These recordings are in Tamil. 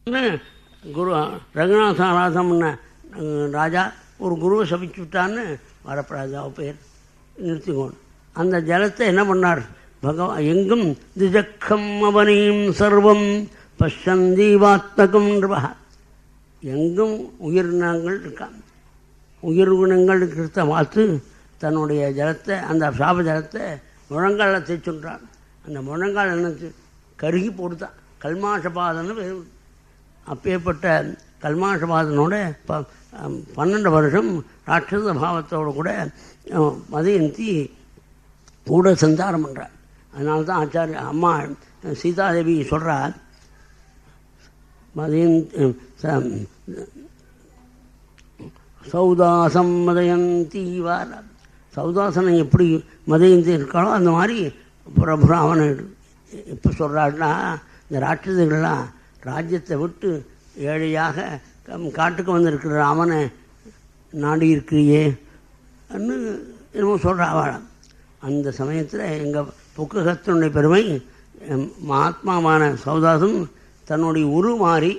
குரு ரங்கநாதராசம்ன ராஜா ஒரு குருவை சபிச்சு விட்டான்னு வரப்படாது பேர் நிறுத்திக்கோணும். அந்த ஜலத்தை என்ன பண்ணார் பகவான்? எங்கும் திஜக்கம் அவனையும் சர்வம் பஷந்தீவாத்மகம் நிர்வா. எங்கும் உயிரினங்கள் இருக்காங்க. உயிர்குணங்கள் இருக்கிறத பார்த்து தன்னுடைய ஜலத்தை, அந்த சாப ஜலத்தை முழங்காலில் தேய்ச்சுன்றான். அந்த முழங்கால் என்ன கருகி போடுதான். கல்மாஷபாதன்னு அப்பேற்பட்ட கல்மாஷபாதனோட 12 வருஷம் ராட்சச பாவத்தோடு கூட மதயந்தி கூட சஞ்சாரம் பண்ணுறார். அதனால தான் ஆச்சாரிய அம்மா சீதாதேவி சொல்கிறார், சௌதாசம் மதயந்தீவார். சௌதாசனை எப்படி மதயந்தி இருக்காளோ அந்த மாதிரி பிரபுராமன் எப்போ சொல்கிறாருன்னா, இந்த ராட்சசர்கள்லாம் ராஜ்யத்தை விட்டு ஏழையாக காட்டுக்கு வந்திருக்கிற ராமனை நாடி இருக்கிறியே அன்னு என்னமோ சொல்கிறாள். அந்த சமயத்தில் எங்கள் புக்ககத்தினுடைய பெருமை, மகாத்மாவான சௌதாசன் தன்னுடைய உரு மாறி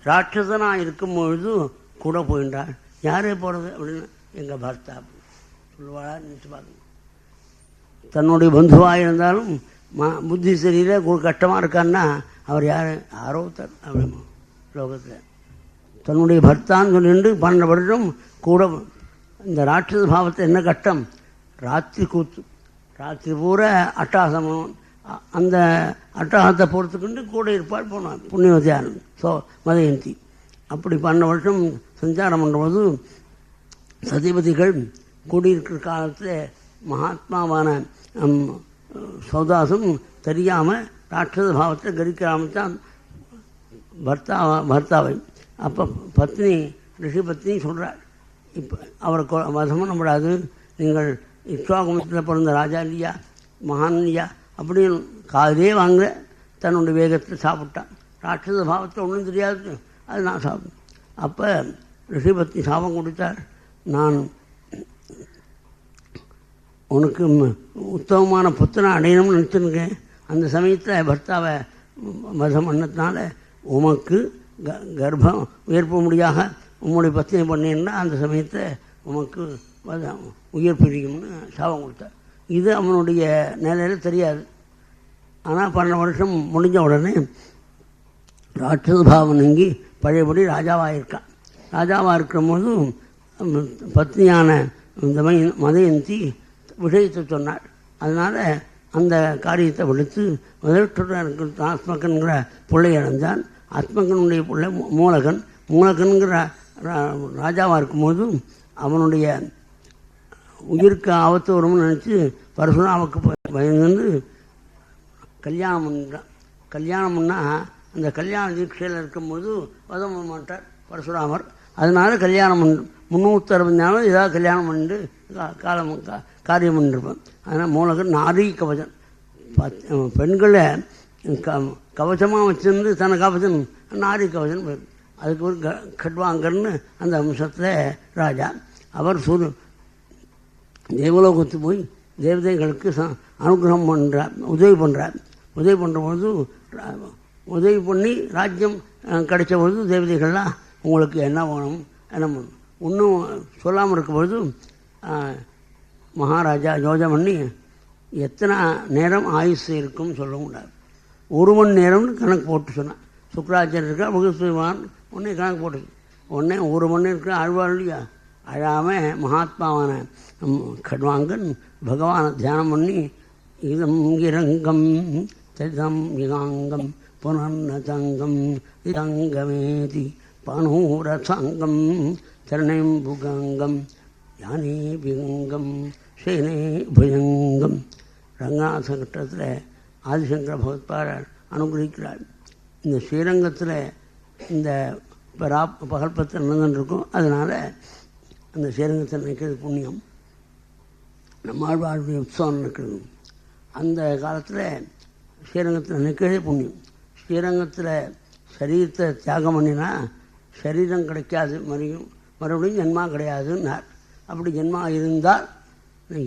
ராட்சசனாக இருக்கும் பொழுது கூட போயின்றார். யாரே போகிறது அப்படின்னு எங்கள் பர்த்தா சொல்லுவாளா நினச்சி பார்க்கணும். தன்னுடைய பந்துவாக இருந்தாலும் புத்தி சரியில்லை கஷ்டமாக இருக்கான்னா அவர் யாரோ அப்படி லோகத்தில் தன்னுடைய பர்த்தான்னு சொல்லிட்டு 12 வருஷம் கூட. இந்த ராட்சச பாவத்தை என்ன கஷ்டம்? ராத்திரி கூத்து, ராத்திரி பூரா அட்டாசமும், அந்த அட்டகாசத்தை பொறுத்துக்கொண்டு கூட இருப்பாள் போனான் புண்ணியவதியான மதயந்தி. அப்படி 12 வருஷம் சஞ்சாரம் பண்ணும்போது சதிபதிகள் கூடியிருக்கிற காலத்தில் மகாத்மாவான சௌதாசும் தெரியாமல் ராட்சச பாவத்தை கரிக்காமல் தான் பர்த்தாவை. அப்போ பத்னி ரிஷி பத்னி சொல்கிறார், இப்போ அவரை வதம் பண்ண முடியாது, நீங்கள் இக்ஷ்வாகுமத்தில் பிறந்த ராஜா இல்லையா, மகான் இல்லையா அப்படின்னு காதலே வாங்க தன்னுடைய வேகத்தில் சாப்பிட்டான். ராட்சச பாவத்தை ஒன்றும் தெரியாது, அது நான் சாப்பிட்டேன். அப்போ ரிஷிபத்னி சாபம் கொடுத்தார், நான் உனக்கு உத்தமமான புத்தனை அடையணும்னு நினச்சிருக்கேன். அந்த சமயத்தில் பர்த்தாவை வதம் பண்ணதுனால உமக்கு கர்ப்பம் உயர்ப்ப முடியாக உம்முடைய பத்தினை பண்ணேன்னா அந்த சமயத்தை உமக்கு உயிர் பிரிக்கும்னு சாபம் கொடுத்தார். இது அவனுடைய நிலையில் தெரியாது. ஆனால் 12 வருஷம் முடிஞ்ச உடனே ராட்சச பாவம் நீங்கி பழையபடி ராஜாவாக இருக்கான். ராஜாவாக இருக்கிற போதும் பத்னியான இந்த மதயந்தி விஷயத்தை சொன்னார். அதனால் அந்த காரியத்தை விடுத்து முதல் ஆத்மகன்கிற பிள்ளை அடைந்தான். ஆத்மகனுடைய பிள்ளை மூலகன். மூலகன்கிற ராஜாவாக இருக்கும்போது அவனுடைய உயிருக்கு ஆபத்து வரும்னு நினச்சி பரசுராமுக்கு பயந்து கல்யாணம் பண்ணுறான். கல்யாணம் பண்ணால் அந்த கல்யாண தீட்சையில் இருக்கும்போது வதம் பண்ண மாட்டார் பரசுராமர். அதனால் கல்யாணம் பண்ணு 360 நாளும் ஏதாவது கல்யாணம் பண்ணிட்டு காரியம் பண்ணிருப்பேன். அதனால் மூலகன் நாரி கவசம் பெண்களை கவசமாக வச்சிருந்து தன்னை கவசம் நாரி கவசம் போயிடும். அதுக்கு ஒரு கட்வாங்கர்னு அந்த வம்சத்தில் ராஜா. அவர் தேவலோகத்து போய் தேவதைகளுக்கு அனுகிரகம் பண்ணுறார், உதவி பண்ணுறார். உதவி பண்ணுறபொழுது உதவி பண்ணி ராஜ்யம் கிடைச்ச பொழுது தேவதைகள்லாம் உங்களுக்கு என்ன வேணும் என்ன பண்ணணும் ஒன்றும் சொல்லாமல் இருக்கும்பொழுது மகாராஜா யோஜனை பண்ணி எத்தனை நேரம் ஆயுசு இருக்கும்னு சொல்ல முடியாது. 1 மணி நேரம்னு கணக்கு போட்டு சொன்னான். சுக்கராச்சாரியர் இருக்கா முகஸ்வான் உடனே கணக்கு போட்டு உடனே 1 மணி நேரம் இருக்கிற அழுவாள் இல்லையா, அழாமல் மகாத்மாவான கட்வாங்கன் பகவானை தியானம் பண்ணி இதம் இரங்கம் தம் இதாங்கம் புனர்நதங்கம் இதங்கமேதி பனூரசங்கம் தரணேம்புகங்கம் யானே விங்கம் சேனே புயங்கம். ரங்கநாத கட்டத்தில் ஆதிசங்கர பகவத்பாரர் அனுகிரகிக்கிறார். இந்த ஸ்ரீரங்கத்தில் இந்த பகல்பத்தில் நடந்துருக்கும். அதனால் அந்த ஸ்ரீரங்கத்தில் நிற்கிறது புண்ணியம். நம்மாழ்வாருடைய உற்சவம் நடக்கிறது. அந்த காலத்தில் ஸ்ரீரங்கத்தில் நிற்கிறதே புண்ணியம். ஸ்ரீரங்கத்தில் சரீரத்தை தியாகம் பண்ணினா சரீரம் கிடைக்காது, மறுபடியும் ஜென்மா கிடையாதுன்னார். அப்படி ஜென்மா இருந்தால்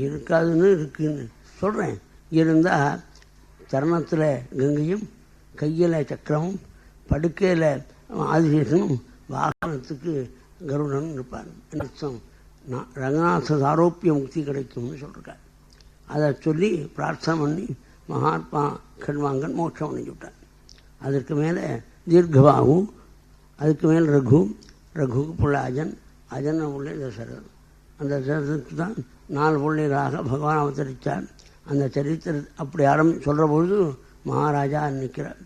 இருக்காதுன்னு இருக்குன்னு சொல்கிறேன். இருந்தால் சரணத்தில் கங்கையும் கையில் சக்கரமும் படுக்கையில் ஆதிசேஷனும் வாகனத்துக்கு கருடன் இருப்பார். அர்த்தம் ரங்கநாத சாரோப்பிய முக்தி கிடைக்கும்னு சொல்லியிருக்கார். அதை சொல்லி பிரார்த்தனை பண்ணி மகாத்மா கண்வாங்கன் மோட்சம் அடைஞ்சு விட்டார். அதற்கு மேலே தீர்க்கபாகு, அதுக்கு மேல் ரகுவுக்கு பிள்ளை அஜன் பிள்ளை தசரதன். அந்த தசரதத்துக்கு தான் 4 பிள்ளைகளாக பகவான் அவதரித்தார். அந்த சரித்திர அப்படி சொல்கிற பொழுது மகாராஜா நிற்கிறார்.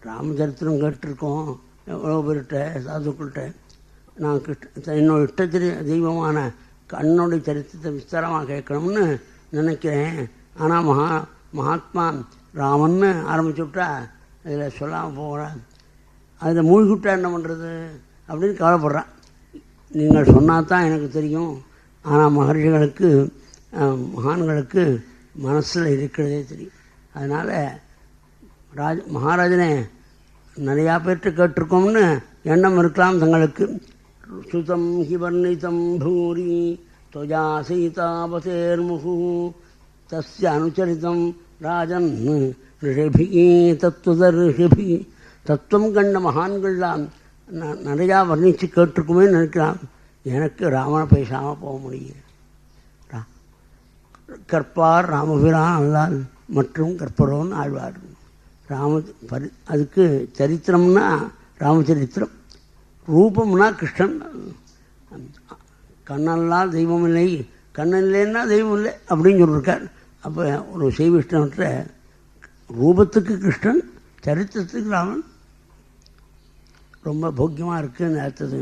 ராமச்சரித்திரம் கேட்டிருக்கோம் எவ்வளோ பேர்கிட்ட சாதுக்கள்கிட்ட. நான் என்னோட இஷ்டத்திரி தெய்வமான கண்ணுடைய சரித்திரத்தை விஸ்தாரமாக கேட்கணும்னு நினைக்கிறேன். ஆனால் மகாத்மா ராமன்னு ஆரம்பிச்சு விட்டா அதில் சொல்லாமல் போகிறேன், அதில் மூழ்கிவிட்டா என்ன பண்ணுறது அப்படின்னு கவலைப்படுறான். நீங்கள் சொன்னால் தான் எனக்கு தெரியும். ஆனால் மகர்ஷிகளுக்கு மகான்களுக்கு மனசில் இருக்கிறதே தெரியும். அதனால் மகாராஜனே நிறையா பேர்கிட்ட கேட்டிருக்கோம்னு எண்ணம் இருக்கலாம் தங்களுக்கு. சுதம் ஹிவர்ணிதம் பூரி தொஜா சீதாபதேர்முகு தஸ்ய அனுச்சரிதம் ராஜன் ரிஷபி தத்துவதர்ஷபி. தத்துவம் கண்ட மகான்கள்லாம் நிறையா வர்ணித்து கேட்டிருக்குமே நினைக்கலாம். எனக்கு ராமனை பேசாமல் போக முடியும். கற்பார் ராமபிரான் அல்லால் மற்றும் கற்பரோன்னு ஆழ்வார். அதுக்கு சரித்திரம்னா ராமச்சரித்திரம், ரூபம்னா கிருஷ்ணன். கண்ணெல்லாம் தெய்வம் இல்லை, கண்ணன் இல்லைன்னா தெய்வம் இல்லை அப்படின்னு சொல்லியிருக்கார். அப்போ ஒரு சைவிஷ்ணவற்ற ரூபத்துக்கு கிருஷ்ணன், சரித்திரத்துக்கு ராமன். ரொம்ப போக்கியமாக இருக்குன்னு அடுத்தது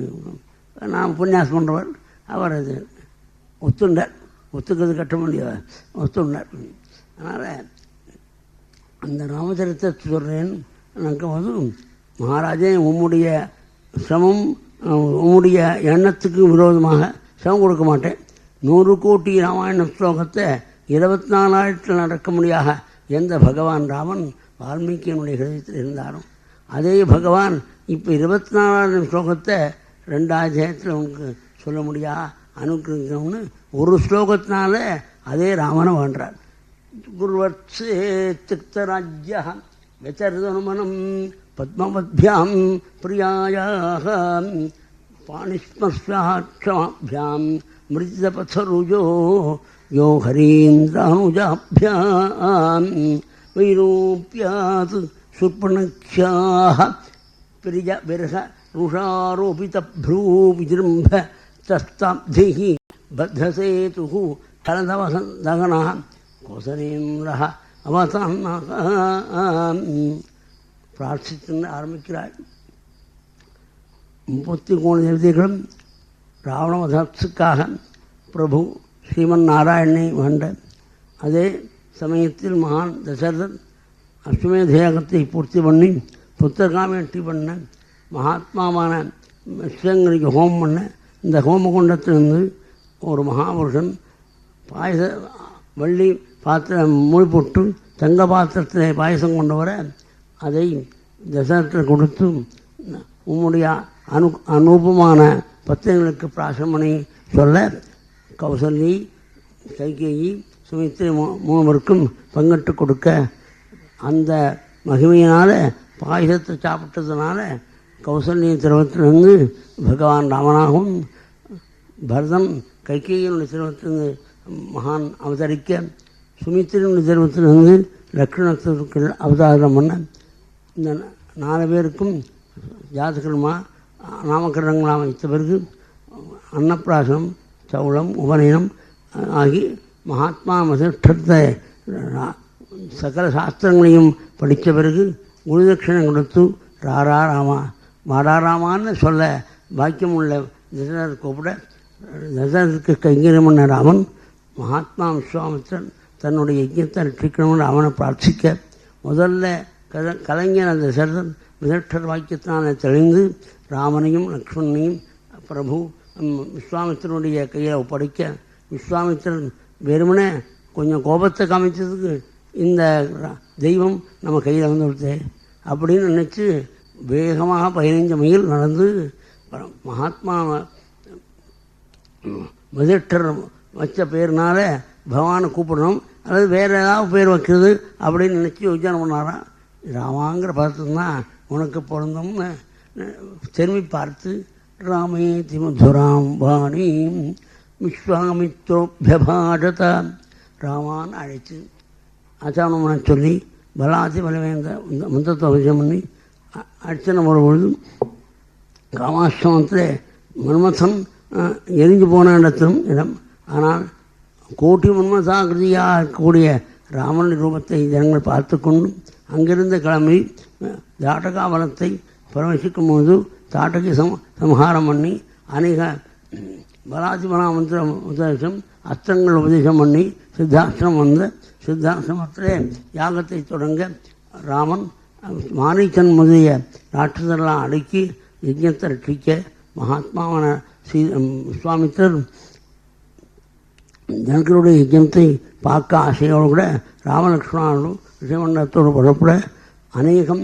நான் உபன்யாசம் பண்ணுறவர் அவர் அது ஒத்துண்டார். ஒத்துக்கிறது கட்ட முடியாது, ஒத்துண்டார். அதனால் அந்த ராமச்சரித்திரத்தை சொல்கிறேன்னு எனக்கு வந்து மகாராஜே உம்முடைய சிரமம் உம்முடைய எண்ணத்துக்கு விரோதமாக சிரமம் கொடுக்க மாட்டேன். 100 கோடி ராமாயண ஸ்லோகத்தை 24 நாளில் நடக்க முடியாத எந்த பகவான் ராமன் வால்மீகியினுடைய ஹிருதயத்தில் இருந்தாரோ அதே பகவான் இப்போ 24 ஸ்லோகத்தை 2 அத்தியாயத்தில் உனக்கு சொல்ல முடியா அனுகிரகம்னு ஒரு ஸ்லோகத்தினால அதே ராமனை வேண்டார். குருவர்ச்சே திக்தராஜ்யா வெச்சர்தனுமனம் பத்மவத்பியாம் பிரியாயாக பாணிஸ்மஸ்யாட்சமாபியாம் மிருதிதபதருஜோ யோ ஹரீந்திரானுஜாபியாம் வைரூப்யாத் சுர்பணக்ஷாः பிரிய விரக ருஷாரோபிதப்ரூ விஜృంభ தஸ்தாப்திः பத்தசேதுः தலதவசந்தகனः கோசலேந்திரः அவதானः பிரார்த்தித்து ஆரம்பிக்கிறார். 33 தேவதைகளும் ராவணவதத்துக்காக பிரபு ஸ்ரீமன் நாராயணனை வேண்ட அதே சமயத்தில் மகான் தசரதன் அஸ்வமேதயாகத்தை பூர்த்தி பண்ணி புத்திரகாமேட்டி பண்ண மகாத்மாவான ஸ்ரீரங்கனிக்கு ஹோமம் பண்ண இந்த ஹோமகுண்டத்திலிருந்து ஒரு மகாபுருஷன் பாயச வள்ளி பாத்திரம் மூழ்கி போட்டு தங்க பாத்திரத்தில் பாயசம் கொண்டு வர அதை தசரத்தில் கொடுத்து உம்முடைய அனுபவமான பத்திரங்களுக்கு பிராசமனை சொல்ல கௌசல்யை கைகேயி சுமித்திரை 3 பங்கிட்டு கொடுக்க அந்த மகிமையினால் பாயசத்தை சாப்பிட்டதுனால கௌசல்யின் திரவத்திலிருந்து பகவான் ராமனாகவும் பரதன் கைகேயினுடைய திரவத்திலிருந்து மகான் அவதரிக்க சுமித்திரனுடைய திரவத்திலிருந்து லக்ஷ்மணத்திற்கு அவதாரம் பண்ண இந்த 4 பேருக்கும் ஜாதகர்மா நாமகரணங்களாக வைத்த பிறகு அன்னப்பிராசனம் சௌளம் உபநயனம் ஆகி மகாத்மா வசிஷ்டத்தை சகல சாஸ்திரங்களையும் படித்த பிறகு குருதட்சிணம் கொடுத்து ராரா ராமா வாடாராமான்னு சொல்ல பாக்கியம் உள்ள தசரதர் கூப்பிட தசரதற்கு கைங்கரியம் பண்ண ராமன் மகாத்மா விஸ்வாமித்திரன் தன்னுடைய யஜ்யத்தை ரட்சிக்கணும்னு அவனை பிரார்த்திக்க முதல்ல கலைஞர் அந்த தசரதன் விதட்டர் வாக்கியத்தினால தெளிந்து ராமனையும் லக்ஷ்மணனையும் பிரபு விஸ்வாமித்திரனுடைய கையில் ஒப்படைக்க விஸ்வாமித்திரன் வெறுமனே கொஞ்சம் கோபத்தை காமிச்சதுக்கு இந்த தெய்வம் நம்ம கையில் வந்து விடுத்தே அப்படின்னு நினச்சி வேகமாக 15 மைல் நடந்து மகாத்மா விதட்டர் வச்ச பேர்னால பகவானை கூப்பிடணும் அல்லது வேறு ஏதாவது பேர் வைக்கிறது அப்படின்னு நினச்சி யோஜனை பண்ணாராம். ராமாங்கிற பதத்துக்கு தான் உனக்கு பொருந்தும்னு திரும்பி பார்த்து ராமேதி மதுராம் வாணீம் விஸ்வாமித்ரோபியபாடத ராமான் அழைத்து ஆச்சாரணம்னு சொல்லி பலாதி பலவேந்த மந்திரத்தை அவசியம் பண்ணி அர்ச்சனை வரும்பொழுது காமாஷ்டமத்தில் மன்மதன் எரிஞ்சு போன இடம். ஆனால் கோட்டி மன்மதாகிருதியாக இருக்கக்கூடிய ராமன் ரூபத்தை ஜனங்கள் பார்த்து கொண்டு அங்கிருந்து கிளம்பி தாட்டகாவனத்தை பிரவேசிக்கும் போது தாட்டகி சம்ஹாரம் பண்ணி அநேக பலாதி மந்திர உபதேசம் அஸ்திரங்கள் உபதேசம் பண்ணி சித்தாசிரமம் வந்த சித்தாசிரமத்திலே யாகத்தை தொடங்க ராமன் மாரீச்சன் முதலிய ராட்சதெல்லாம் அடக்கி யஜ்ஞத்தை ரட்சிக்க மகாத்மாவான விஸ்வாமித்திரர் ஜனகருடைய யஜ்ஞத்தை பார்க்க ஆசையோடு கூட ராமலக்ஷ்மணனும் ரிஷமண்டலத்தோடு புறப்பட அநேகம்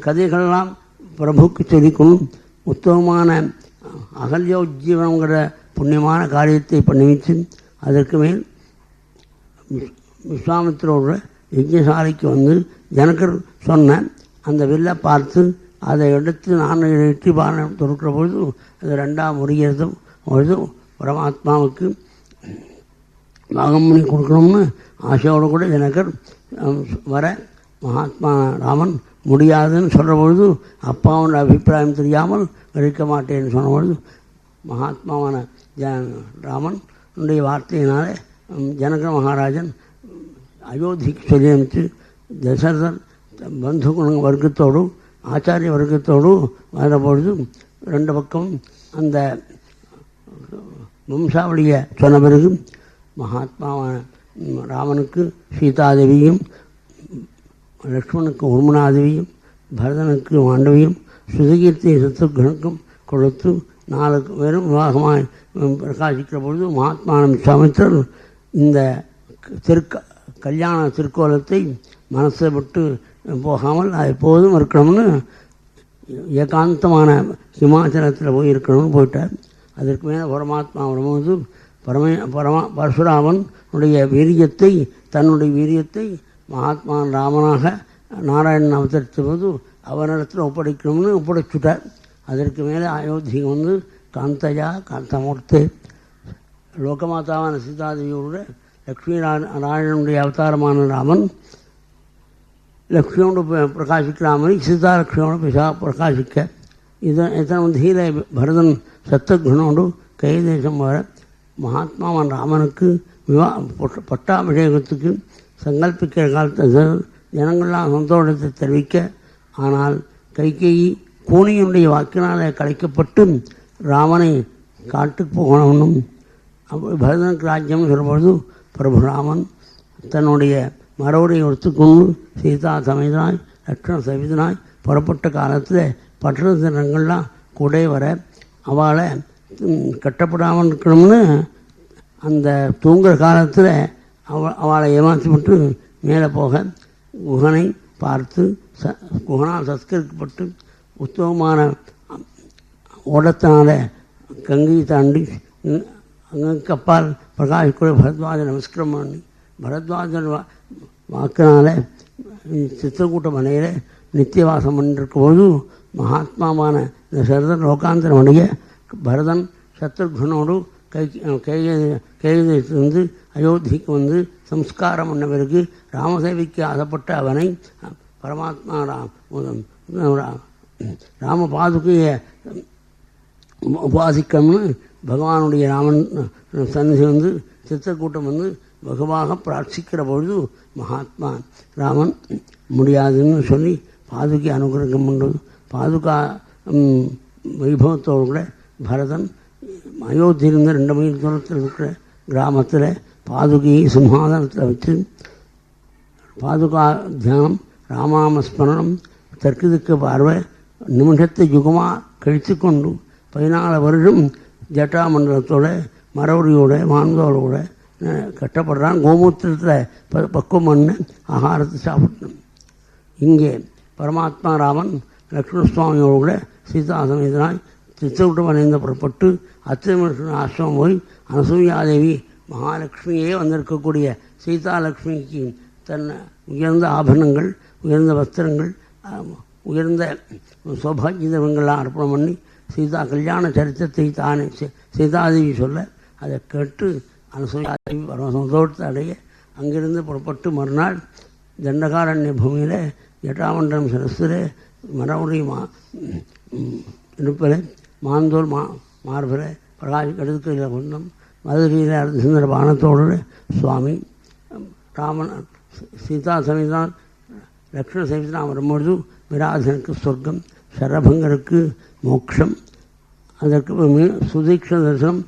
கதைகளெல்லாம் பிரபுக்கு சொல்லிக்கொள்ளும் உத்தமமான அகல்யோஜீவனங்கிற புண்ணியமான காரியத்தை பண்ணி வச்சு அதற்கு மேல் விஸ்வாமித்திரோட யஜ்ஞசாலைக்கு வந்து ஜனகர் சொன்ன அந்த வில்லை பார்த்து அதை எடுத்து நான் வெற்றி பானம் தொடுக்கிற பொழுது அது ரெண்டாக முறிகிறதும் பொழுது பரமாத்மாவுக்கு பாகம் பண்ணி கொடுக்கணும்னு ஆசையோடு கூட ஜனகர் வர மகாத்மா ராமன் முடியாதுன்னு சொல்கிற பொழுது அப்பாவோட அபிப்பிராயம் தெரியாமல் இருக்க மாட்டேன்னு சொன்ன பொழுது மகாத்மாவான ராமனுடைய வார்த்தையினாலே ஜனக மகாராஜன் அயோத்திக்கு சொல்லி அனுப்பிச்சு தசரதர் பந்து வர்க்கத்தோடும் ஆச்சாரிய வர்க்கத்தோடும் வர பொழுது ரெண்டு பக்கம் அந்த வம்சாவளியை சொன்ன பிறகு மகாத்மாவான ராமனுக்கு சீதாதேவியும் லக்ஷ்மணுக்கு உர்மனாதேவியும் பரதனுக்கு மாண்டவியும் சுதகீர்த்தி சத்துருக்கனுக்கும் கொடுத்து 4 பேரும் விவாகமாய் பிரகாசிக்கிற பொழுது மகாத்மான விஸ்வாமித்திரர் இந்த கல்யாண திருக்கோலத்தை மனசை விட்டு போகாமல் அது எப்போதும் இருக்கணும்னு ஏகாந்தமான ஹிமாச்சலத்தில் போய் இருக்கணும்னு போயிட்டார். அதற்கு மேலே பரமாத்மா வரும்போது பரசுராமனுடைய வீரியத்தை தன்னுடைய வீரியத்தை மகாத்மா ராமனாக நாராயணன் அவதரித்த போது அவனிடத்தில் ஒப்படைச்சுட்டார். அதற்கு மேலே அயோத்திக்கு வந்து காந்தயா காந்தமூர்த்தே லோகமாதாவான சீதாதேவியோட லக்ஷ்மி நாராயணனுடைய அவதாரமான ராமன் லக்ஷ்மியோடு பிரகாசிக்கிறாமல் சீதாலக்ஷ்மியோடு பிரகாசிக்க இதனை தீரை பரதன் சத்தகுணோடு கைதேசம் வர மகாத்மாவான் ராமனுக்கு பட்டாபிஷேகத்துக்கு சங்கல்பிக்கிற காலத்தை ஜனங்கள்லாம் சந்தோஷத்தை தெரிவிக்க, ஆனால் கைகேயி கூனியுடைய வாக்கினாலே கலைக்கப்பட்டு ராமனை காட்டுக்கு போகணும்னும் பரதனுக்கு ராஜ்யம் சொல்லும்பொழுது பிரபுராமன் தன்னுடைய மறுபடியும் எடுத்துக்கொண்டு சீதா சமேதனாய் லக்ஷ்மண சவிதனாய் புறப்பட்ட காலத்தில் பட்டணத்தினங்கள்லாம் கூட வர அவளை கட்டப்படாமல் இருக்கணும்னு அந்த தூங்குகிற காலத்தில் அவளை ஏமாற்றி விட்டு மேலே போக குகனை பார்த்து குகனால் சத்கரிக்கப்பட்டு உத்தமமான ஓடத்தினால கங்கையை தாண்டி அங்கே அப்பால் பிரகாஷ்குடைய பரத்வாஜ நமஸ்காரம் பண்ணி பரத்வாஜன் வாக்கினால சித்திரக்கூட்ட மனையில் நித்தியவாசம் பண்ணிருக்கும் போது மகாத்மாவான இந்த சரதன் லோகாந்தரமுடைய பரதன் சத்ருக்னோடு கையிலிருந்து அயோத்திக்கு வந்து சம்ஸ்காரம் பண்ண பிறகு ராமசேவிக்கு ஆசைப்பட்ட அவனை பரமாத்மா ராம பாதுகையை உபாசிக்கணும்னு பகவானுடைய ராமன் சந்நிதி வந்து சித்திரக்கூட்டம் வந்து வெகுவாக பிரார்த்திக்கிற பொழுது மகாத்மா ராமன் முடியாதுன்னு சொல்லி பாதுகை அனுகிரகம் பண்ணுறது பாதுகா வைபவத்தோடு கூட பரதன் அயோத்தியிலிருந்து 2 மைல் தூரத்தில் இருக்கிற கிராமத்தில் பாதுகையை சிம்ஹாசனத்தில் வச்சு பாதுகா தியானம் ராமாமஸ்மரணம் தெற்கு பார்வை நிமிஷத்தை யுகமாக கழித்து கொண்டு 14 வருடம் ஜட்டாமண்டலத்தோட மரவரியோட மான்களோட கட்டப்படுறான். கோமூத்திரத்தில் பக்குவம் பண்ண ஆகாரத்தை சாப்பிடணும். இங்கே பரமாத்மா ராமன் லக்ஷ்மணசுவாமியோடு கூட சீதாசமேதனாய் சித்திரக்கூட்டம் அணைந்து புறப்பட்டு அத்திரமலட்சுமண ஆசிரமம் போய் அனசூயாதேவி மகாலட்சுமியே வந்திருக்கக்கூடிய சீதாலட்சுமிக்கு தன் உயர்ந்த ஆபரணங்கள் உயர்ந்த வஸ்திரங்கள் உயர்ந்த சௌபாகியதவங்கள்லாம் அர்ப்பணம் பண்ணி சீதா கல்யாண சரித்திரத்தை தானே சீதாதேவி சொல்ல அதை கேட்டு அனுசூயாதேவி பரம சந்தோஷத்தை அடைய அங்கிருந்து புறப்பட்டு மறுநாள் தண்டகாரண்ய பூமியில் ஜட்டாமண்டலம் சரஸ்தில் மரவுடைய இடுப்பில் மாந்தோல் மார்பில் பிரகாஷ் கடுக்கையில் கொண்டும் மதுரையில் அர்த்தசுந்தர பானத்தோடு சுவாமி ராமன் சீதா சமேதான் லக்ஷ்மண சமேதம் வரும்பொழுது விராதனுக்கு சொர்க்கம் சரபங்கருக்கு மோட்சம் அதற்கு சுதீக்ஷண தரிசனம்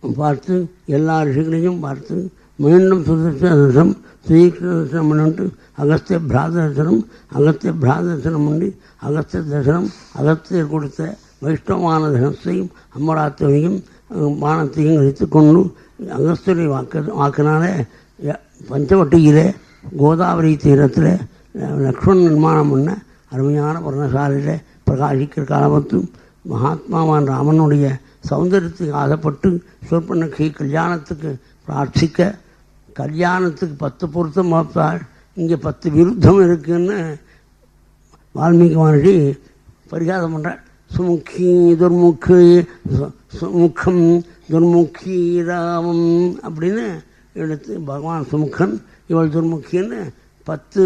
பார்த்து எல்லா ரிஷிகளையும் பார்த்து மீண்டும் சுதீக்ஷண தரிசனம் சுதீக்ஷண பண்ணிட்டு அகஸ்திய பிராத தரிசனம் பண்ணி அகஸ்திய தரிசனம் அகஸ்தியர் கொடுத்த வைஷ்ணவமான தனத்தையும் அம்மராத்திரையும் பானத்தையும் கழித்து கொண்டு அகஸ்தியரை வாக்கினால பஞ்சவட்டியிலே கோதாவரி தீரத்தில் லக்ஷ்மண் நிர்மாணம் பண்ண அருமையான பர்ணசாலையில் பிரகாசிக்கிற காலத்தும் மகாத்மாவான் ராமனுடைய சௌந்தரியத்துக்கு ஆசைப்பட்டு சொற்பனக்கு கல்யாணத்துக்கு பிரார்த்திக்க கல்யாணத்துக்கு 10 பொருத்தம் பார்த்தால் இங்கே 10 விருத்தம் இருக்குன்னு வால்மீகி மகர்ஷி பரிகாரம் பண்ணுறார். சுமுக்கி துர்முக்கி சுமுக்கம் துர்முக்கி ராமம் அப்படின்னு எடுத்து பகவான் சுமுக்கன் இவள் துர்முக்கின்னு 10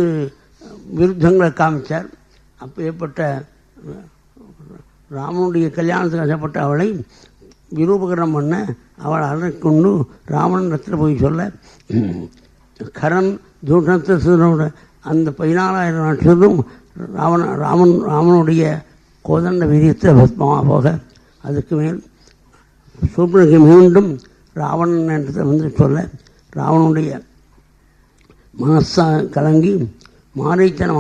விருத்தங்களை காமிச்சார். அப்போ ஏற்பட்ட ராமனுடைய கல்யாணத்துக்கு ஆசைப்பட்ட அவளை விரூபகரணம் பண்ண அவளை அழைக்கொண்டு ராமன் இடத்துல போய் சொல்ல கரண் தூஷணத்தோட அந்த 14,000 நட்சத்திரம் ராமனுடைய கோதண்ட வீரியத்தில் பத்மமாக போக அதுக்கு மேல் சூப்பனுக்கு மீண்டும் ராவணன் இடத்துல வந்து சொல்ல ராவனுடைய மனசா கலங்கி மாரீச்சனை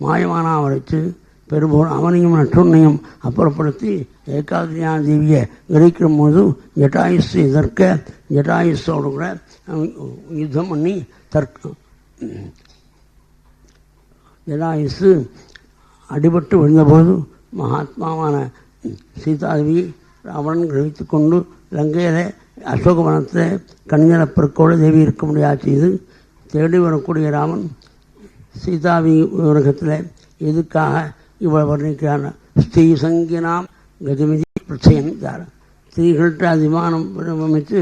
மாயமானா வரைச்சு பெரும்போல் அவனையும் நற்றுண்ணையும் அப்புறப்படுத்தி ஏகாகிரியான தேவியை கிரகிக்கிற போது ஜட்டாயுஸ் எதிர்க்க ஜட்டாயுஸோடு கூட யுத்தம் பண்ணி ஜட்டாயுஸ் அடிபட்டு விழுந்தபோது மகாத்மாவான சீதாதேவி ராவணன் கிரகித்து கொண்டு லங்கையில் அசோகவனத்தில் கணிஞரப்பருக்கோடு தேவி இருக்க முடியாது செய்து தேடி வரக்கூடிய ராமன் சீதாவி உலகத்தில் எதுக்காக இவ்வளவு வர்ணிக்கிறார்? ஸ்ரீ சங்கினாம் கதிமிதி பிரச்சயந்தார். ஸ்திரீகள்கிட்ட அதிமானம் அமைத்து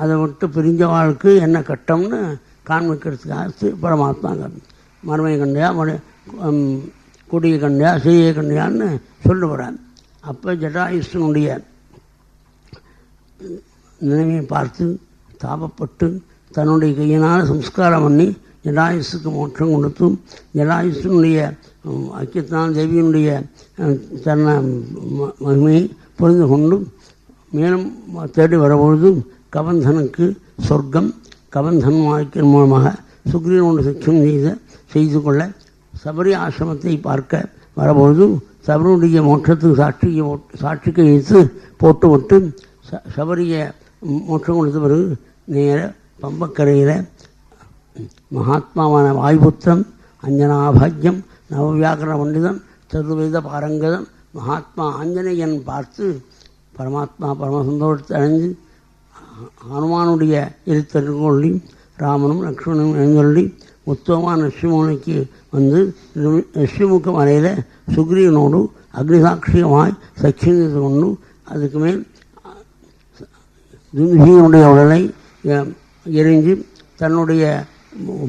அதை விட்டு பிரிஞ்ச வாழ்க்கை என்ன கட்டம்னு காண்பிக்கிறதுக்காக பரமாத்மா மர்மையை கண்டையா கொடியை கண்டையா செய்யை கண்டையான்னு சொல்லுகிறான். அப்போ ஜட்டாயுஷனுடைய நிலைமையை பார்த்து தாபப்பட்டு தன்னுடைய கையினால் சம்ஸ்காரம் பண்ணி ஜடாயுசுக்கு மோட்சம் கொடுத்து ஜடாயுசனுடைய ஐக்கியத்தான் தேவியினுடைய தன்னை மகிமையை புரிந்து கொண்டு மேலும் தேடி வரபொழுது கபந்தனுக்கு சொர்க்கம் கபந்தன் வாழ்க்கையின் மூலமாக சுக்ரீவனோடு சக்கியம் செய்து கொள்ள சபரி ஆசிரமத்தை பார்க்க வரபொழுது சபரியுடைய மோட்சத்துக்கு சாட்சிக்கு வைத்து போட்டுவிட்டு சபரியை மோட்சம் கொடுத்த பிறகு நேர பம்பக்கரையில் மகாத்மாவான வாயுபுத்திரம் அஞ்சனாபாக்கியம் நவவியாக்கரண பண்டிதன் சதுர்வேத பாரங்கதன் மகாத்மா ஆஞ்சநேயன் பார்த்து பரமாத்மா பரமசந்தோஷத்தை அடைஞ்சு ஹனுமானுடைய எழுத்தருகொள்ளி ராமனும் லக்ஷ்மணனும் எழுந்தொள்ளி உத்தமமான ரிஷிமுனைக்கு வந்து ரிஷிமுக மலையில் சுக்ரீவனோடு அக்னிசாட்சியமாய் சக்கியம் செய்து கொண்டு அதுக்கு மேல் துன்பியினுடைய உடலை எரிஞ்சு தன்னுடைய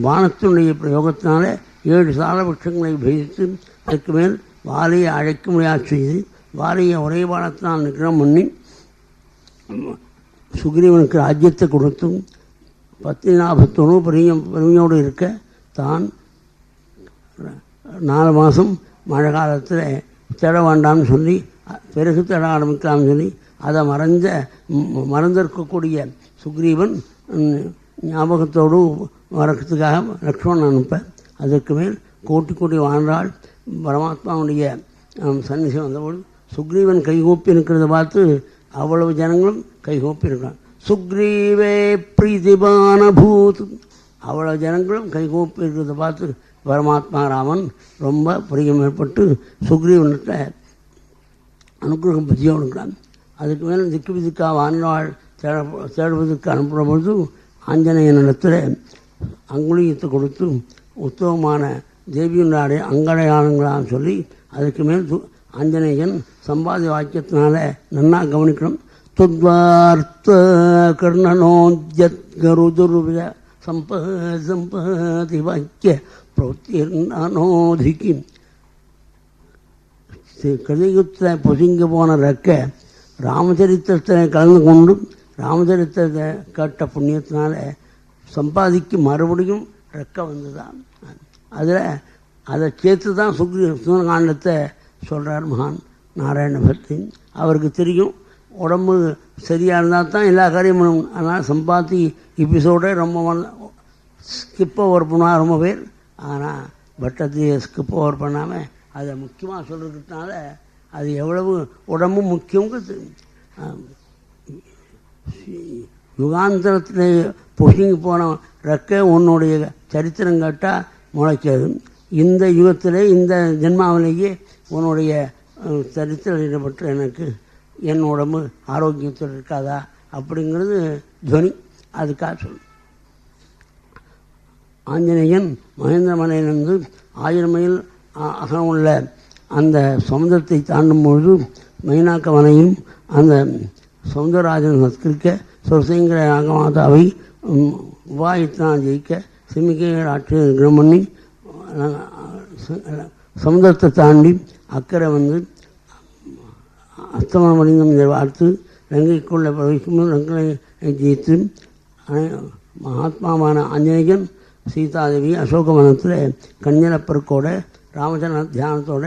வானத்தினுடைய பிரயோகத்தினால 7 சால விருட்சங்களை பயிர்த்து அதுக்கு மேல் வாலியை அழைக்க முடியாது செய்து வாலியை ஒரே பானத்தினால் நிகிரம் பண்ணி சுக்ரீவனுக்கு ராஜ்யத்தை கொடுத்தும் பத்னிநாபத்தோடு பெருமையோடு இருக்க தான் 4 மாதம் மழை காலத்தில் தேட வேண்டாம்னு சொல்லி பிறகு தேட ஆரம்பிக்கலாம்னு சொல்லி அதை மறந்திருக்கக்கூடிய சுக்ரீவன் ஞாபகத்தோடு வரத்துக்காக லக்ஷ்மணன் அனுப்ப அதற்கு மேல் கோட்டி வாழ்ந்தாள் பரமாத்மாவுடைய சன்னிசி வந்தபோது சுக்ரீவன் கைகூப்பி இருக்கிறத பார்த்து அவ்வளவு ஜனங்களும் கைகூப்பி இருக்கான். சுக்ரீவே பிரீதிபான பூத் அவ்வளவு ஜனங்களும் கைகூப்பி இருக்கிறத பார்த்து பரமாத்மா ராமன் ரொம்ப பிரியம் ஏற்பட்டு சுக்ரீவன்கிட்ட அனுகிரகம் புத்தியோடு இருக்கிறான். அதுக்கு மேலே திக்கு வாழ்நாள் தேடுவதற்கு அனுப்புகிற பொழுது ஆஞ்சநேயனிடத்தில் அங்குலியத்தை கொடுத்து உத்தமமான தேவியுடைய அங்கடையாளங்களான்னு சொல்லி அதுக்கு மேல் ஆஞ்சநேயன் சம்பாதி வாக்கியத்தினால நன்னா கவனிக்கணும். துத்வார்த்த கர்ணனோஜத் கருதுர்வித சம்பதி வாக்கிய பிரவத்திர்னோதிக்கு கலியுகத்தில் பொசுங்கி போன ரெக்க ராமச்சரித்திரத்தில் கலந்து கொண்டு ராமச்சரித்திரத்தை கேட்ட புண்ணியத்தினால சம்பாதிக்கு மறுபடியும் ரெக்க வந்துதான். அதில் அதை சேர்த்து தான் சுந்தரகாண்டத்தை சொல்கிறார் மகான் நாராயண பக்தி. அவருக்கு தெரியும் உடம்பு சரியாக இருந்தால் தான் எல்லா காரியமும். அதனால் சம்பாதி எபிசோடே ரொம்ப ஸ்கிப் ஓவர் பண்ணுவாங்க ரொம்ப பேர். ஆனால் பட்டத்தை ஸ்கிப் ஓவர் பண்ணாமல் அதை முக்கியமாக சொல்கிறதுனால அது எவ்வளவு உடம்பு முக்கியங்கிறது. யுகாந்திரத்தில் பொசுங்கி போன ரெக்க உன்னுடைய சரித்திரம் கேட்டால் முளைக்காது. இந்த யுகத்திலே இந்த ஜென்மாவிலேயே உன்னுடைய சரித்திரம் ஈடுபட்டு எனக்கு என் உடம்பு ஆரோக்கியத்தில் இருக்காதா அப்படிங்கிறது துவனி. அதுக்காக சொல்லு. ஆஞ்சநேயன் மகேந்திரமலையிலிருந்து 1000 மைல் அகலம் உள்ள அந்த சமுதிரத்தை தாண்டும் பொழுது மைனாக்க வனையும் அந்த சௌந்தரராஜன் சத்கிருக்க சொசைங்கிற நாகமாதாவை உபாயத்தினால் ஜெயிக்க சிமிக்கைகள் ஆற்று கிரம் பண்ணி சமுதிரத்தை தாண்டி அக்கறை வந்து அஸ்தமனம் அடைந்த பார்த்து லங்கைக்குள்ள பிரவேசிக்கும்போது லங்கை ஜெயித்து மகாத்மாவான ஆஞ்சநேயன் சீதாதேவி அசோகவனத்தில் கஞ்சனப்பெருக்கோட ராமச்சந்திர தியானத்தோட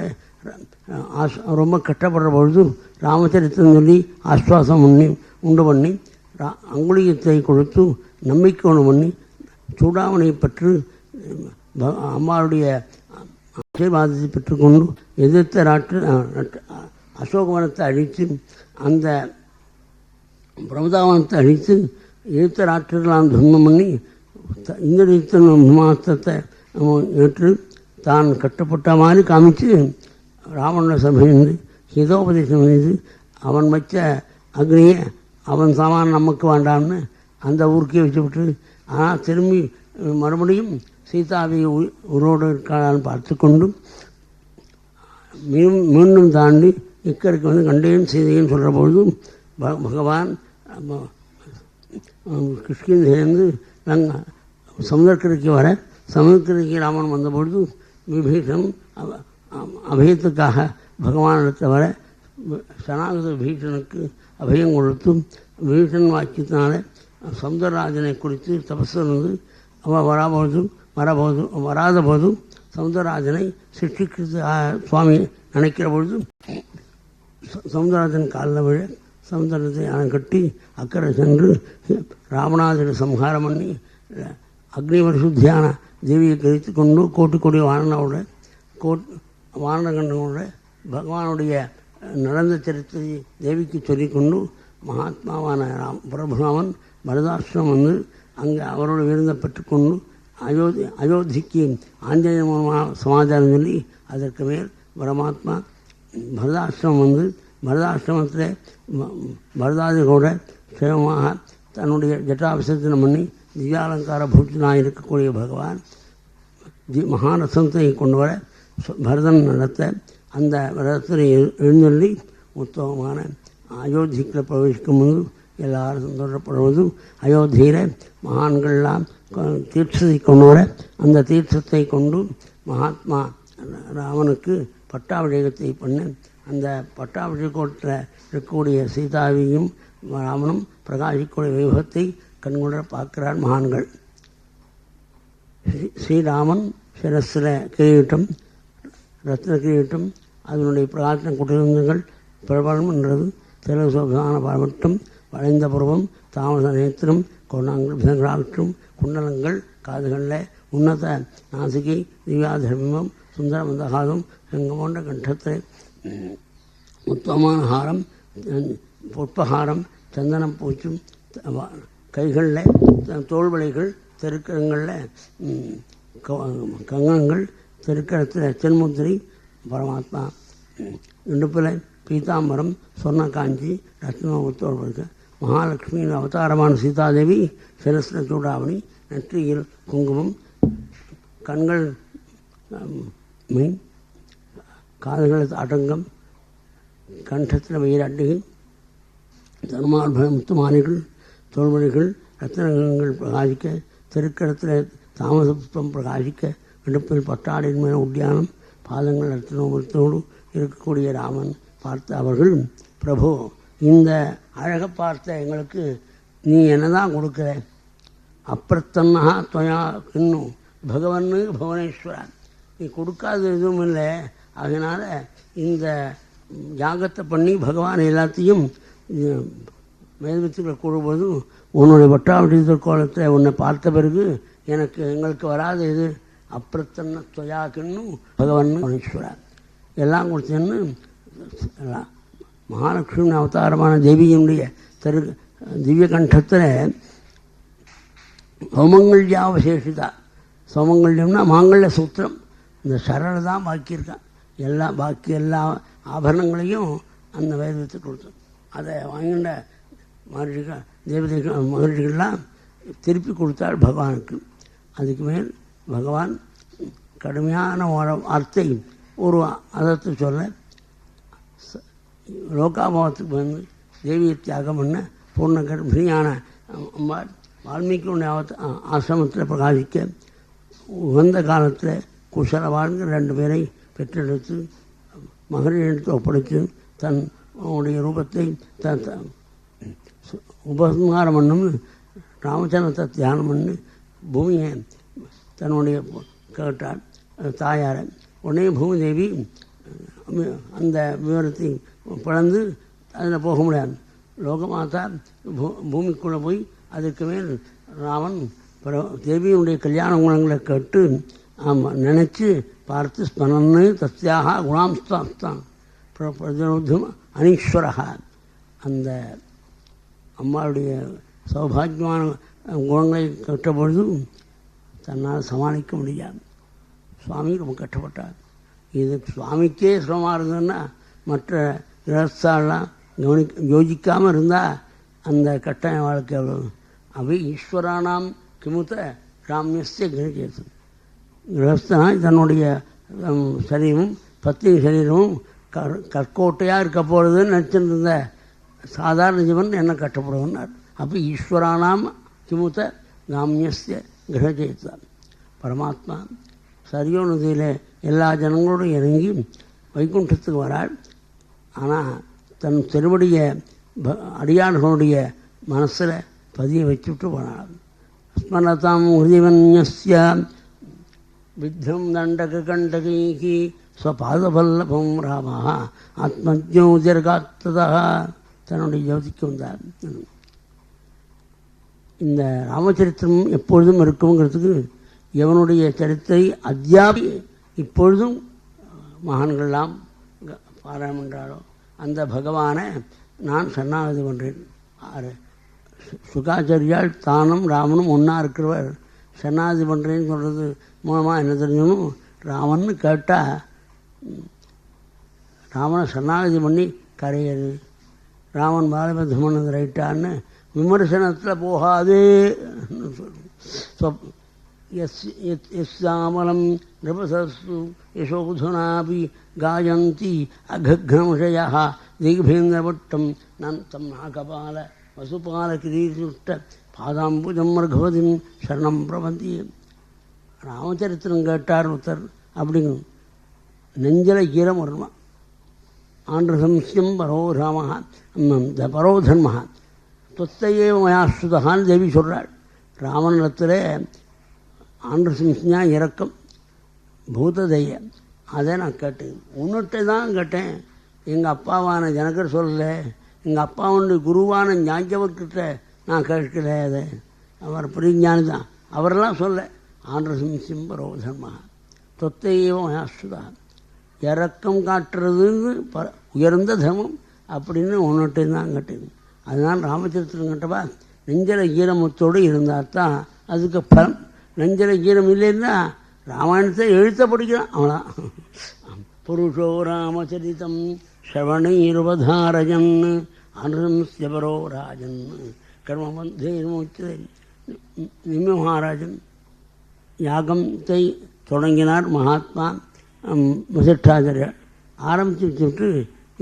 ரொம்ப கஷ்டப்படுற பொழுது ராமச்சரித்திரம் சொல்லி ஆஸ்வாசம் உண்டு பண்ணி அங்குலியத்தை கொடுத்து நம்பிக்கை ஒன்று பண்ணி சூடாமணியை பெற்று அம்மாவுடைய ஆசீர்வாதத்தை பெற்றுக்கொண்டு எதிர்த்த அசோகவனத்தை அழித்து அந்த பிரமதாவனத்தை அழித்து எதிர்த்த ராற்றுகளாம் தர்மம் பண்ணி இந்திரத்தின் விமானத்தை ஏற்று தான் கட்டப்பட்ட மாதிரி காமிச்சு ராவண சபையிலிருந்து ஹிதோபதேசம் செய்து அவன் வச்ச அக்னியை அவன் சாமான் நமக்கு வேண்டாம்னு அந்த ஊருக்கே வச்சுவிட்டு ஆனால் திரும்பி மறுபடியும் சீதாவை உரோடு இருக்காளான்னு பார்த்து கொண்டு மீண்டும் தாண்டி இக்கரைக்கு வந்து கண்டேன் சீதைன்னு சொல்கிற பொழுது பகவான் கிருஷ்ணகிரியிலேருந்து நாங்கள் சமுதிரக்கரைக்கு வர சமுதிரக்கரைக்கு ராமன் வந்தபொழுது விபீஷன் அபயத்துக்காக பகவானிடத்தில் வர சனாகத விபீஷனுக்கு அபயம் கொடுத்து விபீஷன் வாக்கியத்தினால சமுதிரராஜனை குறித்து தபஸ் வந்து அவன் வராத போதும் சமுதிரராஜனை சிருஷ்டிக்கிறது சுவாமி நினைக்கிற பொழுது சமுதிரராஜன் காலில் விழ சமுதிரத்தை கட்டி அக்கறை சென்று ராமநாதனை சம்ஹாரம் பண்ணி அக்னிவர்ஷுத்தியான தேவியை கழித்து கொண்டு கோட்டுக்கொடிய வானகண்டனோட பகவானுடைய நடந்த சரித்திரத்தை தேவிக்கு சொல்லிக்கொண்டு மகாத்மாவான பிரபுராமன் பரதாசிரமம் வந்து அங்கே அவரோட விருந்தை பெற்றுக்கொண்டு அயோத்திக்கு ஆஞ்சநேய மூலமாக சமாச்சாரம் சொல்லி அதற்கு மேல் பரமாத்மா பரதாசிரமம் வந்து பரதாசிரமத்தில் பரதாதிகளோட சேமமாக தன்னுடைய ஜட்டாபிஷேகம் பண்ணி திவ்யாலங்கார பூஜனாக இருக்கக்கூடிய பகவான் மகாரசத்தை கொண்டு வர பரதன் நடத்த அந்த ரதத்தில் எழுந்தள்ளி உத்தமமான அயோத்தியில் பிரவேசிக்கும் போது எல்லாரும் சந்தோஷப்படுவதும் அயோத்தியில் மகான்கள்லாம் தீர்த்தத்தை கொண்டு வர அந்த தீர்த்தத்தை கொண்டு மகாத்மா ராமனுக்கு பட்டாபிஷேகத்தை பண்ண அந்த பட்டாபிஷேகத்தில் இருக்கக்கூடிய சீதாவையும் ராமனும் பிரகாசிக்கூடிய வைபவத்தை கண்கொண்ட பார்க்கிறார் மகான்கள். ஸ்ரீராமன் சிரஸில் கிரீட்டம் ரத்ன கிரீட்டம் அதனுடைய பிரார்த்தனை குற்றங்கள் பிரபலம் என்றது திலசோகான பாவட்டம் வளைந்த புருவம் தாமத நேத்திரம் கொண்டாங்கள் குண்டலங்கள் காதுகளில் உன்னத நாசிகை திவ்யாதர்மம் சுந்தர மந்தகாதம் எங்க போன்ற கண்டத்தில் உத்தமமான ஹாரம் புஷ்பஹாரம் சந்தனம் பூச்சும் கைகளில் தோள்வளைகள் தெருக்கரங்களில் கங்கங்கள் தெருக்கரத்தில் தென்முத்திரை பரமாத்மா இடுப்பில் பீதாம்பரம் சொர்ண காஞ்சி ரத்னோத்தோடு மகாலட்சுமியின் அவதாரமான சீதாதேவி சிரஸ்ல சூடாவணி நெற்றியில் குங்குமம் கண்கள் மீன் காதுகளத்து அடங்கம் கண்டத்தில் வெயிலட்டுகள் தர்மார்பண முத்துமானிகள் தோல்மணிகள் ரத்னங்கள் பிரகாசிக்க திருக்கடத்தில் தாமசப்புத்தம் பிரகாசிக்க இடுப்பில் பட்டாடின் மேல் உத்தியானம் பாதங்கள் ரத்னோமத்தோடு இருக்கக்கூடிய ராமன் பார்த்த அவர்கள் பிரபு இந்த அழகை பார்த்த எங்களுக்கு நீ என்னதான் கொடுக்குற அப்பிரத்தன்னா துவயா இன்னும் பகவன்னு புவனேஸ்வரன் நீ கொடுக்காத எதுவும் இல்லை அதனால் இந்த யாகத்தை பண்ணி பகவான் எல்லாத்தையும் மேல்வித்துக்களை கூடும்போதும் உன்னுடைய வட்டாவட்டி கோலத்தில் உன்னை பார்த்த பிறகு எங்களுக்கு வராத இது அப்பிரத்தன்ன துவயாக்குன்னு பகவன் புவனேஸ்வரன் எல்லாம் கொடுத்தேன்னு மகாலட்சுமி அவதாரமான தேவியினுடைய திவ்ய கண்டத்தில் சௌமங்கல்யாவசேஷிதா சௌமங்கல்யம்னா மாங்கல்ய சூத்திரம் இந்த சரளை தான் பாக்கியிருக்கான் பாக்கி எல்லா ஆபரணங்களையும் அந்த வேதத்துக்கு கொடுத்தோம் அதை வாங்கின மகர்ஷிகள் தேவதைகள் மகர்ஷிகள்லாம் திருப்பி கொடுத்தாள் பகவானுக்கு அதுக்கு மேல் பகவான் கடுமையான வார்த்தை ஒரு அதத்தை சொல்ல லோகாபாவத்துக்கு வந்து தேவியை தியாகம் பண்ண பூர்ண கர்ப்பிணியான அம்மாள் வால்மீகியுடைய ஆசிரமத்தில் பிரகாசிக்க உகந்த காலத்தில் குசல வாழ்ந்து 2 பேரை பெற்றெடுத்து மகரிடத்தில் ஒப்படைத்து தன்னுடைய ரூபத்தை உபசம்ஹாரம் பண்ணணும்னு ராமச்சந்திரத்தை தியானம் பண்ணி பூமியை தன்னுடைய கேட்டாள் தாயாரை உடனே பூமிதேவி அந்த விவரத்தை பிளந்து அதில் போக முடியாது லோகமாதா பூமிக்குள்ளே போய் அதுக்கு மேல் ராமன் தேவியுடைய கல்யாண குணங்களை கேட்டு நினச்சி பார்த்து ஸ்மரன்னு தஸ்யாக குணாம்ஸ்தான் பிரஜோத்தம் அனீஸ்வரகா அந்த அம்மாவுடைய சௌபாகியமான குணங்களை கட்டபொழுது தன்னால் சமாளிக்க முடியாது சுவாமி ரொம்ப கஷ்டப்பட்டார் இது சுவாமிக்கே சிரமமாக இருந்ததுன்னா மற்ற கிரகஸ்தாலாம் யோசிக்காமல் இருந்தால் அந்த கட்டாய வாழ்க்கை அவ்வளோ அவை ஈஸ்வரானாம் கிமுத்த ராமியஸ்ய கிரகேசு கிரகஸ்தனாய் தன்னுடைய சரீரமும் பத்னி சரீரமும் கற்கோட்டையாக இருக்க போகிறதுன்னு நினச்சிருந்த சாதாரண ஜீவன் என்ன கட்டப்படுவன்னார் அப்போ ஈஸ்வரானாம் கிமுத்த ராமியஸ்ய கிரகேத்தான் பரமாத்மா சரியோ நதியில் எல்லா ஜனங்களோடும் இறங்கி வைகுண்டத்துக்கு வராள் ஆனால் தன் திருவடியை அடியார்களுடைய மனசில் பதிய வச்சுட்டு போனாள் ஸ்மரதாம் ஹிருதிவன்யஸ்ய வித்தம் தண்டக கண்டகைகி ஸ்வபாதபல்லபம் ராமா ஆத்மஜோதிர்காத்ததா தன்னுடைய ஜோதிக்கு வந்தார். இந்த ராமச்சரித்திரம் எப்பொழுதும் இருக்குங்கிறதுக்கு எவனுடைய சரித்திரை அத்தியாபி இப்பொழுதும் மகான்கள்லாம் பாராயணம் என்றாலோ அந்த பகவானை நான் சரணாகதி பண்ணுறேன். சுகாச்சாரியால் தானும் ராமனும் ஒன்றா இருக்கிறவர் சரணாகதி பண்ணுறேன்னு சொல்கிறது மூலமாக என்ன தெரிஞ்சணும், ராமன்னு கேட்டால் ராமனை சரணாகதி பண்ணி கரையது, ராமன் பாலபத்மனது ரைட்டான்னு விமர்சனத்தில் போகாது. யஸ்யாமலம் நிருபசஸ்து யசோதுனாபி காயந்தி அகக்னமுஷயः தீபேந்திரபட்டம் நந்தம் நாகபால வசுபால கிரீசுஷ்ட பாதாம்புஜம் ரகுவதிம் சரணம் பிரபந்தி. ராமச்சரித்திரம் கேட்டார் ஒருத்தர் அப்படிங்க நெஞ்சல ஈரம் வருமா. ஆண்டு சம்சியம் பரோ ராமஹா பரோ தர்மஹா தொத்தையே மயாஸ்ருதகான்னு தேவி சொல்கிறாள். ராமனிடத்தில் ஆண்டு சம்சியா இறக்கம் பூததைய அதை நான் கேட்டேன். உன்னிட்ட தான் கேட்டேன், எங்கள் அப்பாவான ஜனகர் சொல்லலை, எங்கள் அப்பாவுடைய குருவான ஞாஞ்சவர்கிட்ட நான் கேட்கல. அதை அவர் பிரிஞ்ஞானி தான், அவரெல்லாம் சொல்ல. ஆண்டு சம்சியம் பரோ தர்மஹா தொத்தையே மயாஸ்ருதா இறக்கம் காட்டுறதுன்னு உயர்ந்த தர்மம் அப்படின்னு உன்னிட்ட தான் கேட்டேன். அதனால் ராமச்சரித்திரம் கேட்டவா நெஞ்சல ஈரமத்தோடு இருந்தால் தான் அதுக்கு பலம். நெஞ்சல ஈரம் இல்லைன்னா ராமாயணத்தை எழுத்த படிக்கிறான் அவனா. புருஷோ ராமச்சரிதம் ஸ்ரவணீருபதாரஜன் அனுசம்ஸ்யபரோ ராஜன் கர்மபந்தே நிம்ம மகாராஜன் யாகத்தை தொடங்கினார் மகாத்மா வசிஷ்டாச்சாரியர். ஆரம்பித்து வச்சுட்டு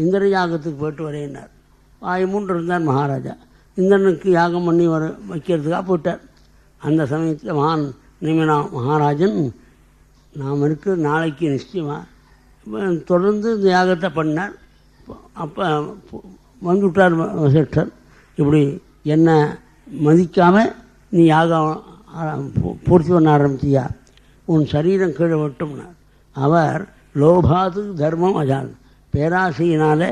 இந்திர யாகத்துக்கு போய்ட்டு வரேன்னார். வாயுமூன்று இருந்தார் மகாராஜா. இந்திரனுக்கு யாகம் பண்ணி வைக்கிறதுக்காக போயிட்டார். அந்த சமயத்தில் மகாராஜன் நாம் இருக்கிற நாளைக்கு நிச்சயமாக தொடர்ந்து இந்த யாகத்தை பண்ணார். அப்போ வந்துவிட்டார் வசிஷ்டர். இப்படி என்ன மதிக்காமல் நீ யாகம் பூர்த்தி பண்ண ஆரம்பிச்சியா, உன் சரீரம் கீழே விட்டோம்னார். அவர் லோபாது தர்மம் அஜான், பேராசையினால